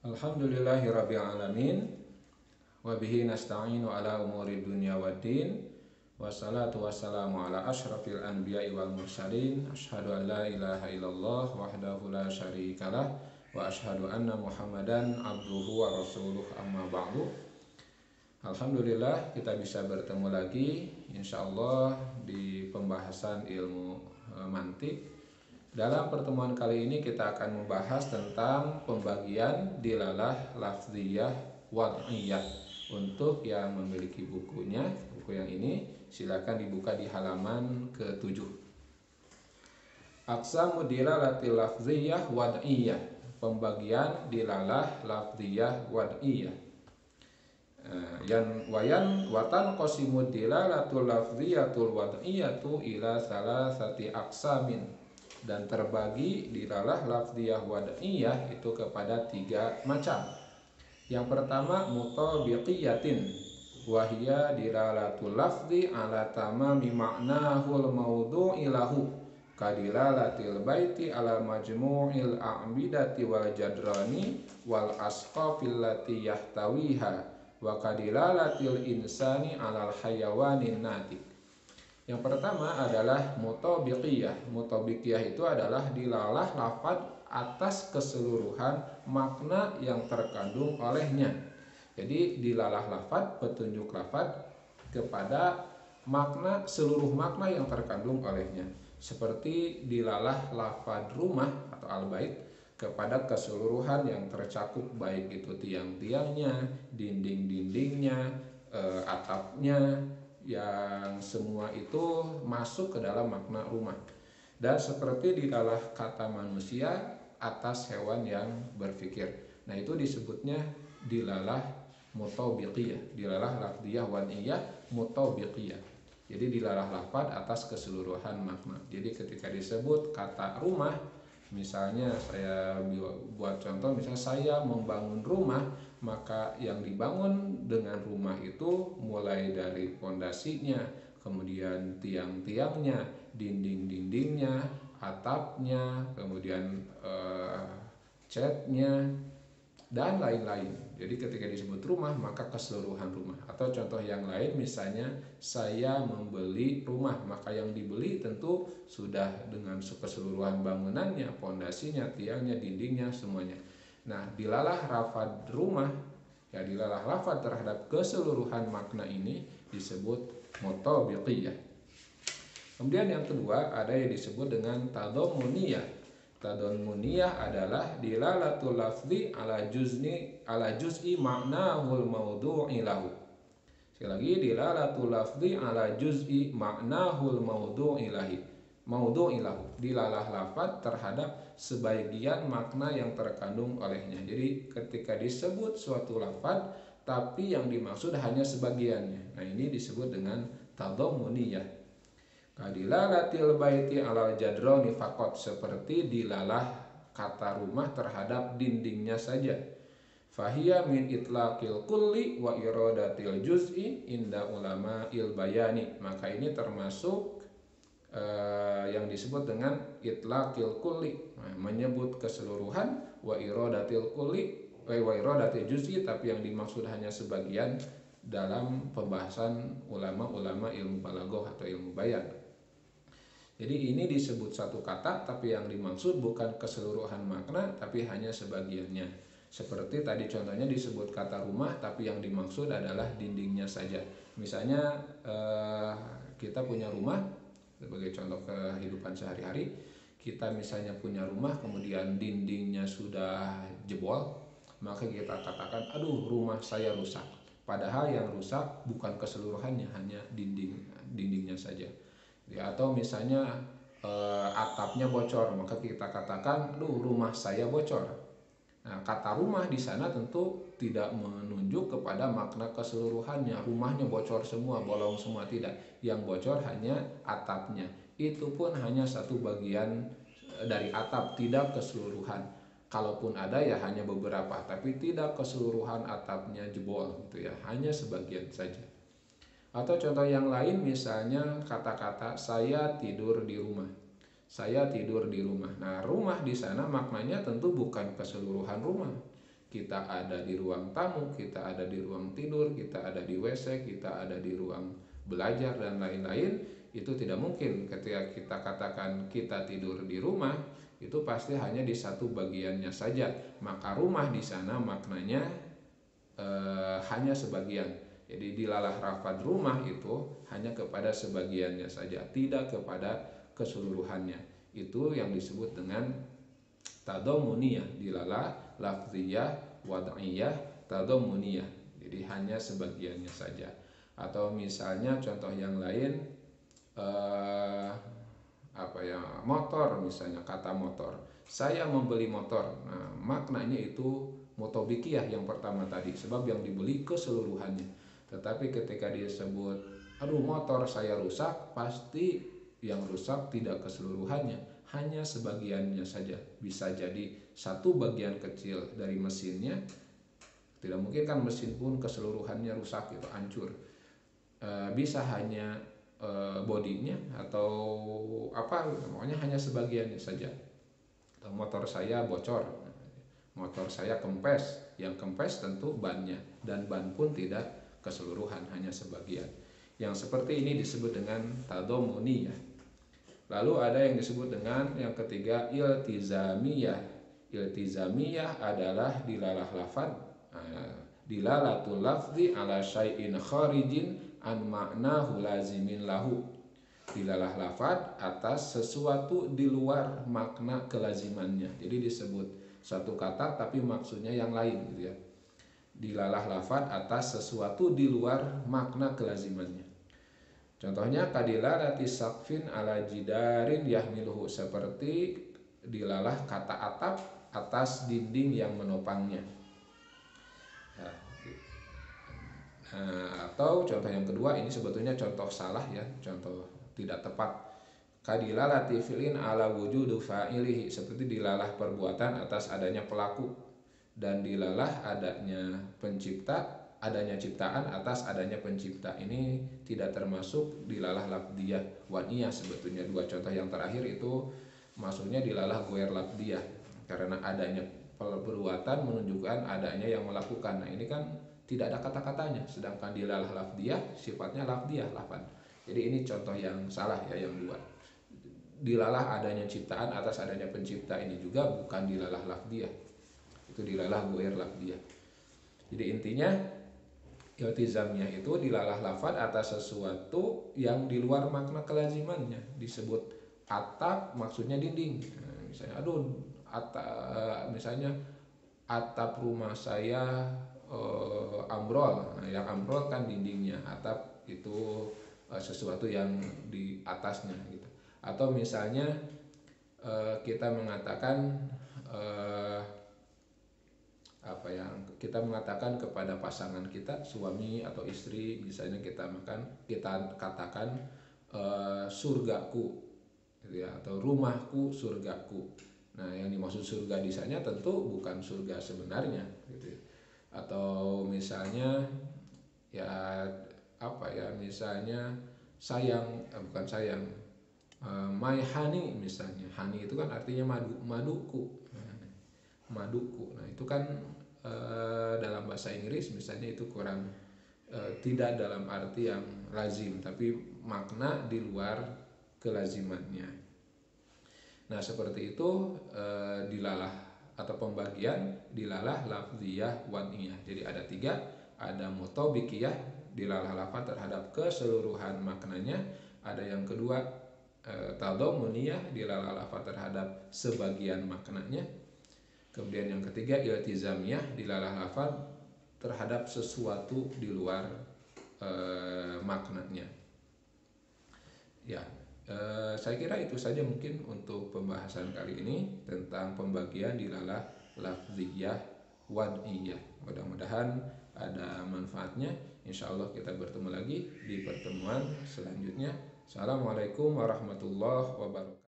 Alhamdulillahirabbil alamin wa bihi nasta'inu ala umuri dunya waddin wassalatu wassalamu ala asyrafil anbiya'i wal mursalin asyhadu an la ilaha illallah wahdahu la syarikalah wa asyhadu anna muhammadan abduhu wa rasuluh amma ba'du. Alhamdulillah kita bisa bertemu lagi insyaallah di pembahasan ilmu mantik. Dalam pertemuan kali ini kita akan membahas tentang pembagian dilalah lafziyah wad'iyah. Untuk yang memiliki buku yang ini silakan dibuka di halaman ke-7. Aqsamu dilalatil lafziyah wad'iyah. Pembagian dilalah lafziyah wad'iyah. Yan watan qasimud dilalatul lafziyatul wad'iyatu ila salasati aqsamin. Dan terbagi dilalah lafziyah wad'iyah itu kepada 3 macam. Yang pertama mutabiqiyatin wa hiya dilalatul lafzi ala tamami ma'nahul mawdu'i lahu kadilalatil baiti ala majmu'il a'bidati wal jadrani wal asqafil lati yahtawiha wa kadilalatil insani alal hayawanin natik. Yang pertama adalah mutabiqiyah. Mutabiqiyah itu adalah dilalah lafaz atas keseluruhan makna yang terkandung olehnya. Jadi dilalah lafaz, petunjuk lafaz kepada makna, seluruh makna yang terkandung olehnya. Seperti dilalah lafaz rumah atau al-bait kepada keseluruhan yang tercakup, baik itu tiang-tiangnya, dinding-dindingnya, atapnya, yang semua itu masuk ke dalam makna rumah. Dan seperti dilalah kata manusia atas hewan yang berpikir. Nah itu disebutnya dilalah mutabiqiyah, dilalah lafziyah wad'iyah mutabiqiyah. Jadi dilalah lafaz atas keseluruhan makna. Jadi ketika disebut kata rumah, misalnya saya buat contoh, misalnya saya membangun rumah, maka yang dibangun dengan rumah itu mulai dari pondasinya, kemudian tiang-tiangnya, dinding-dindingnya, atapnya, kemudian catnya, dan lain-lain. Jadi ketika disebut rumah maka keseluruhan rumah. Atau contoh yang lain, misalnya saya membeli rumah, maka yang dibeli tentu sudah dengan keseluruhan bangunannya, pondasinya, tiangnya, dindingnya, semuanya. Nah dilalah lafaz rumah, ya dilalah lafaz terhadap keseluruhan makna ini disebut mutabiqiyah. Kemudian yang kedua ada yang disebut dengan tadammuniyah. Tadammuniyah adalah dilalatul lafzi ala juz'i ma'nahul mawdu'i lahu. Sekali lagi, dilalatul lafzi ala juz'i ma'nahul mawdu'i lahu. Dilalah lafaz terhadap sebagian makna yang terkandung olehnya. Jadi ketika disebut suatu lafaz tapi yang dimaksud hanya sebagiannya. Nah ini disebut dengan tadammuniyah. Kadilalatil baiti alal jadrani faqat, seperti dilalah kata rumah terhadap dindingnya saja. Fahiya min itlaqil kulli wa iradatil juz'i inda ulama il bayani. Maka ini termasuk yang disebut dengan itlaqil kulli, menyebut keseluruhan, wa iradatil kulli wa iradatil juz'i, tapi yang dimaksud hanya sebagian dalam pembahasan ulama-ulama ilmu balaghah atau ilmu bayan. Jadi ini disebut satu kata tapi yang dimaksud bukan keseluruhan makna tapi hanya sebagiannya. Seperti tadi contohnya disebut kata rumah tapi yang dimaksud adalah dindingnya saja. Misalnya kita punya rumah, sebagai contoh kehidupan sehari-hari, kita misalnya punya rumah kemudian dindingnya sudah jebol, maka kita katakan aduh rumah saya rusak. Padahal yang rusak bukan keseluruhannya, hanya dindingnya saja. Ya, atau misalnya atapnya bocor, maka kita katakan, "Duh, rumah saya bocor." Nah, kata rumah di sana tentu tidak menunjuk kepada makna keseluruhannya. Rumahnya bocor semua, bolong semua, tidak. Yang bocor hanya atapnya. Itu pun hanya satu bagian dari atap, tidak keseluruhan. Kalaupun ada ya hanya beberapa, tapi tidak keseluruhan atapnya jebol gitu ya, hanya sebagian saja. Atau contoh yang lain, misalnya kata-kata saya tidur di rumah. Saya tidur di rumah. Nah, rumah di sana maknanya tentu bukan keseluruhan rumah. kita ada di ruang tamu, kita ada di ruang tidur, kita ada di WC, kita ada di ruang belajar dan lain-lain, itu tidak mungkin ketika kita katakan kita tidur di rumah, itu pasti hanya di satu bagiannya saja. Maka rumah di sana maknanya hanya sebagian. Jadi dilalah lafaz rumah itu hanya kepada sebagiannya saja, tidak kepada keseluruhannya. Itu yang disebut dengan tadomuniyah, dilalah lafziyah, wad'iyah, tadomuniyah. Jadi hanya sebagiannya saja. Atau misalnya contoh yang lain, motor misalnya, kata motor. Saya membeli motor. Nah, maknanya itu mutobikiyah yang pertama tadi, sebab yang dibeli keseluruhannya. Tetapi ketika disebut, aduh motor saya rusak, pasti yang rusak tidak keseluruhannya, hanya sebagiannya saja. Bisa jadi satu bagian kecil dari mesinnya, tidak mungkin kan mesin pun keseluruhannya rusak, itu hancur. Bisa hanya bodinya atau pokoknya hanya sebagiannya saja. Atau motor saya bocor, motor saya kempes, yang kempes tentu bannya, dan ban pun tidak keseluruhan, hanya sebagian. Yang seperti ini disebut dengan tadomuniyah. Lalu ada yang disebut dengan yang ketiga, iltizamiyah. Iltizamiyah adalah dilalah lafad, dilalatul lafzi ala syai'in kharijin an ma'nahu lazimin lahu. Dilalah lafad atas sesuatu di luar makna kelazimannya. Jadi disebut satu kata tapi maksudnya yang lain gitu ya. Dilalah lafad atas sesuatu di luar makna kelazimannya. Contohnya kadilalati sakfin ala jidarin yahmiluhu, seperti dilalah kata atap atas dinding yang menopangnya. Atau contoh yang kedua, ini sebetulnya contoh salah ya, contoh tidak tepat. Kadilalati fi'lin ala wujudu fa'ilihi, seperti dilalah perbuatan atas adanya pelaku, dan dilalah adanya pencipta, adanya ciptaan atas adanya pencipta. Ini tidak termasuk dilalah lafdiyah waniyah sebetulnya. Dua contoh yang terakhir itu maksudnya dilalah goer lafdiyah, karena adanya perbuatan menunjukkan adanya yang melakukan. Nah ini kan tidak ada kata-katanya, sedangkan dilalah lafdiyah sifatnya lafdiyah, lafad. Jadi ini contoh yang salah ya, yang dua. Dilalah adanya ciptaan atas adanya pencipta, ini juga bukan dilalah lafdiyah, itu dilalah goer lafdiyah. Jadi intinya iltizamnya itu dilalah lafad atas sesuatu yang di luar makna kelazimannya. Disebut atap maksudnya dinding. Nah, misalnya misalnya atap rumah saya ambrol. Nah, yang ambrol kan dindingnya, atap itu sesuatu yang di atasnya gitu. Atau misalnya kita mengatakan kita mengatakan kepada pasangan kita, suami atau istri, misalnya kita katakan surgaku gitu ya, atau rumahku surgaku. Nah yang dimaksud surga di sana tentu bukan surga sebenarnya gitu ya. Atau misalnya misalnya sayang, bukan sayang, my honey misalnya. Honey itu kan artinya maduku. Maduku. Nah itu kan dalam bahasa Inggris misalnya itu kurang tidak dalam arti yang lazim, tapi makna di luar kelazimannya. Nah seperti itu dilalah atau pembagian dilalah lafziyah waniyah. Jadi ada tiga, ada mutobikiyah, dilalah lafaz terhadap keseluruhan maknanya. Ada yang kedua tadomuniyah, dilalah lafaz terhadap sebagian maknanya. Kemudian yang ketiga iltizamiyah, dilalah lafaz terhadap sesuatu di luar maknanya. Ya, saya kira itu saja mungkin untuk pembahasan kali ini tentang pembagian dilalah lafziyah wad'iyah. Mudah-mudahan ada manfaatnya. Insya Allah kita bertemu lagi di pertemuan selanjutnya. Assalamualaikum warahmatullahi wabarakatuh.